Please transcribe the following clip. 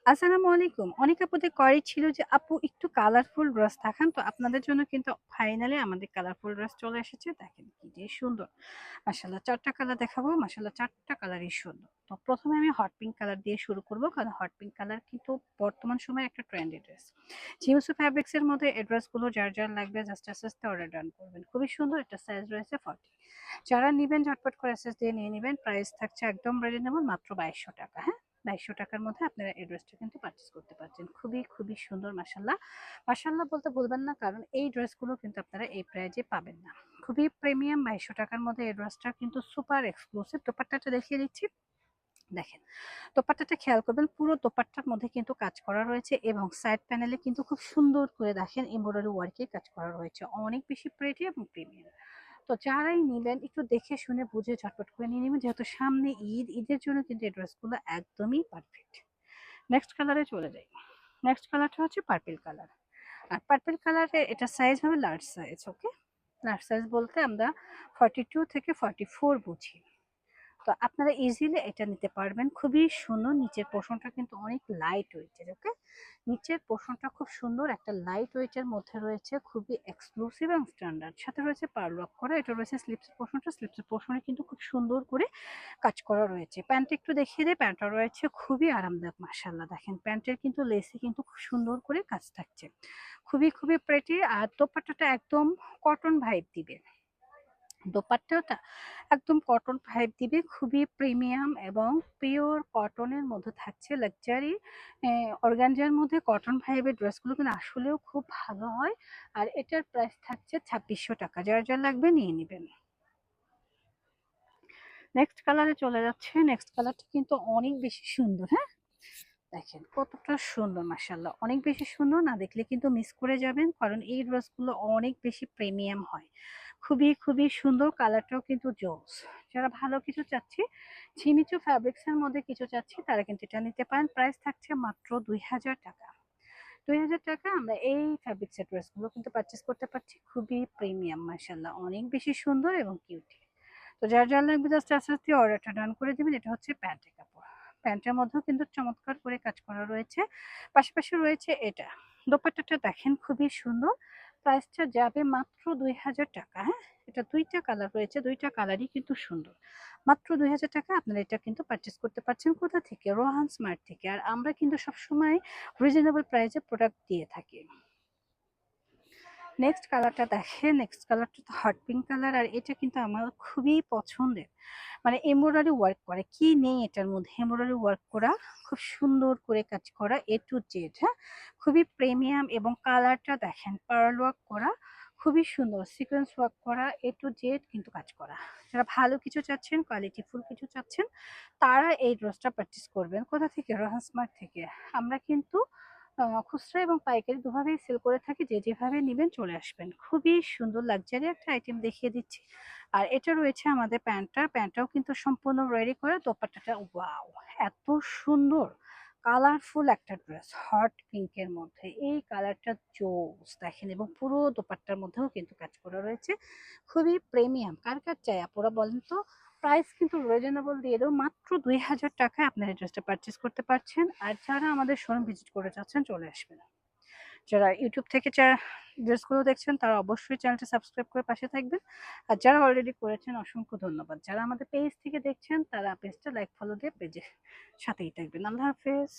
আসসালামু আলাইকুম। অনেক আপুদের কোয়েরি ছিল যে আপু একটু কালারফুল ড্রেস দেখান। তো আপনাদের জন্য কিন্তু ফাইনালি আমাদের কালারফুল ড্রেস চলে এসেছে। দেখেন কি যে সুন্দর। মাশাআল্লাহ ৪ টা কালার দেখাবো। মাশাআল্লাহ ৪ টা কালারই সুন্দর। তো ১ম এ আমি হট পিঙ্ক কালার দিয়ে শুরু করব। কারণ হট পিঙ্ক কালার কিন্তু বর্তমান সময়ে একটা ট্রেন্ডি ড্রেস। জিমিচু ফ্যাব্রিক্স এর মধ্যে এই ড্রেসগুলো যার লাগবে জাস্ট আস্তে, আস্তে অর্ডার ডান করবেন। খুবই সুন্দর একটা সাইজ রয়েছে 40। যারা নিবেন ঝটপট করে এসএস দিয়ে নিয়ে নিবেন। প্রাইস থাকছে একদম রিজনেবল মাত্র ২২০০ টাকা। হ্যাঁ? ২২০০ টাকার মধ্যে আপনারা এই ড্রেসটা কিন্তু পারচেজ করতে পারছেন। খুবই সুন্দর মাশাআল্লাহ। মাশাআল্লাহ বলতে ভুলবেন না কারণ এই ড্রেসগুলো কিন্তু আপনারা এই প্রাইজে পাবেন না। খুবই প্রিমিয়াম ২২০০ টাকার মধ্যে এই ড্রেসটা কিন্তু সুপার এক্সক্লুসিভ। দোপাট্টাটা দেখিয়ে দিচ্ছি। দেখেন, দোপাট্টাটা খেয়াল করবেন পুরো দোপাট্টার মধ্যে কিন্তু কাজ করা রয়েছে এবং সাইড প্যানেলে কিন্তু খুব সুন্দর করে দেখেন এমব্রয়ডারি ওয়ার্কে কাজ করা রয়েছে। অনেক বেশি প্রিটি এবং প্রিমিয়াম। তো যারাই নিবেন একটু দেখে শুনে বুঝে ঝটপট করে নিয়ে নেবেন যেহেতু সামনে ঈদ, ঈদের জন্য কিন্তু এই ড্রেসগুলো একদমই পারফেক্ট। নেক্সট কালারে চলে যাই। নেক্সট কালারটা হচ্ছে পার্পল কালার। আর পার্পল কালারে এটা সাইজ হবে লার্জ সাইজ, ওকে? লার্জ সাইজ বলতে আমরা 42 থেকে 44 বুঝি। তো আপনারা ইজিলি এটা নিতে পারবেন। খুবই সুন্দর। নিচের পোর্শনটা কিন্তু অনেক লাইট ওয়েটের, ওকে? নিচের পোর্শনটা খুব সুন্দর একটা লাইট ওয়েটের মধ্যে রয়েছে। খুবই এক্সক্লুসিভ এবং স্ট্যান্ডার্ড। সাথে রয়েছে পার্ল ওয়ার্ক করা। এটা রয়েছে স্লিপসের পোর্শনটা। স্লিপসের পোর্শনে কিন্তু খুব সুন্দর করে কাজ করা রয়েছে। প্যান্টটা একটু দেখিয়ে দেয়। প্যান্টটা রয়েছে খুবই আরামদায়ক মাশাআল্লাহ। দেখেন প্যান্টের কিন্তু লেসে কিন্তু খুব সুন্দর করে কাজ থাকছে। খুবই প্রেটি। আর দোপাট্টাটা একদম কটন ভাইব দিবে। দোপাট্টাটা একদম কটন ভাইব দিবে। খুবই প্রিমিয়াম এবং পিওর কটনের মধ্যে থাকছে লাক্সারি অর্গানজার মধ্যে কটন ভাইবের ড্রেসগুলো কিন্তু আসলেও খুব ভালো হয়। আর এটার প্রাইস থাকছে ২৬০০ টাকা। যার লাগবে নিয়ে নিবেন। নেক্সট কালারে চলে যাচ্ছে। নেক্সট কালারটা কিন্তু অনেক বেশি সুন্দর। হ্যাঁ, দেখেন কতটা সুন্দর মাশাআল্লাহ। অনেক বেশি সুন্দর। না দেখলে কিন্তু মিস করে যাবেন কারণ এই ড্রেসগুলো অনেক বেশি প্রিমিয়াম হয়। খুবই সুন্দর। কালারটাও কিন্তু জোস। যারা ভালো কিছু চাচ্ছি, ঝিমিচু ফ্যাব্রিক্স এর মধ্যে কিছু চাচ্ছি তারা কিন্তু এটা নিতে পারেন। প্রাইস থাকছে মাত্র ২০০০ টাকা। ২০০০ টাকা আমরা এই ফ্যাব্রিক্স এর ড্রেসগুলো কিন্তু পারচেজ করতে পারছি। খুবই প্রিমিয়াম মাশাআল্লাহ। অনেক বেশি সুন্দর এবং কিউট। তো যার লাগবে জাস্ট আস্তে আস্তে অর্ডারটা ডান করে দিবেন। এটা হচ্ছে প্যান্টের কাপড়। প্যান্টের মধ্যেও কিন্তু চমৎকার করে কাজ করা রয়েছে। পাশাপাশি রয়েছে এটা। দোপাট্টাটা দেখেন খুবই সুন্দর। প্রাইসটা যাবে মাত্র ২০০০ টাকা। হ্যাঁ, এটা ২টা কালার রয়েছে। ২টা কালারই কিন্তু সুন্দর। মাত্র ২০০০ টাকা আপনারা এটা কিন্তু পারচেজ করতে পারছেন কোথা থেকে? রোহান স্মার্ট থেকে। আর আমরা কিন্তু সবসময় রিজনেবল প্রাইসে প্রোডাক্ট দিয়ে থাকি। নেক্সট কালারটা দেখেন। নেক্সট কালারটা তো হট পিঙ্ক কালার। আর এটা কিন্তু আমার খুবই পছন্দের। মানে এমব্রয়ডারি ওয়ার্ক করা। কি নেই এটার মধ্যে? এমব্রয়ডারি ওয়ার্ক করা, খুব সুন্দর করে কাজ করা এ টু জেড। হ্যাঁ? খুবই প্রিমিয়াম এবং কালারটা দেখেন পার্ল ওয়ার্ক করা। খুবই সুন্দর। সিকোয়েন্স ওয়ার্ক করা এ টু জেড কিন্তু কাজ করা। যারা ভালো কিছু চাচ্ছেন, কোয়ালিটিফুল কিছু চাচ্ছেন, তারা এই ড্রেসটা পারচেজ করবেন। কোথা থেকে? রোহান স্মার্ট থেকে। আমরা কিন্তু খুচরা এবং পাইকারি দুভাবেই সেল করে থাকি। যেভাবে নিবেন চলে আসবেন। খুবই সুন্দর লাক্সারি একটা আইটেম দেখিয়ে দিচ্ছি। আর এটা রয়েছে আমাদের প্যান্টটা। প্যান্টটাও কিন্তু সম্পূর্ণ রেডি করে। দোপাট্টাটা ওয়াও! এত সুন্দর কালারফুল একটা ড্রেস হট পিঙ্ক এর মধ্যে। এই কালারটা জোস দেখেন এবং পুরো দোপাট্টার মধ্যেও কিন্তু কাজ করা রয়েছে। খুবই প্রিমিয়াম। কার চাই আপুরা বলেন তো? প্রাইস কিন্তু রিজনেবল দিয়ে দেবো। মাত্র ২০০০ টাকায় আপনারা এই ড্রেসটা পারচেজ করতে পারছেন। আর যারা আমাদের শোরুম ভিজিট করে যাচ্ছেন চলে আসবেন। যারা ইউটিউব থেকে ড্রেসগুলো দেখছেন তারা অবশ্যই চ্যানেলটা সাবস্ক্রাইব করে পাশে থাকবেন। আর যারা অলরেডি করেছেন অসংখ্য ধন্যবাদ। যারা আমাদের পেজ থেকে দেখছেন তারা পেজটা লাইক ফলো দিয়ে পেজের সাথেই থাকবেন। আল্লাহ হাফেজ।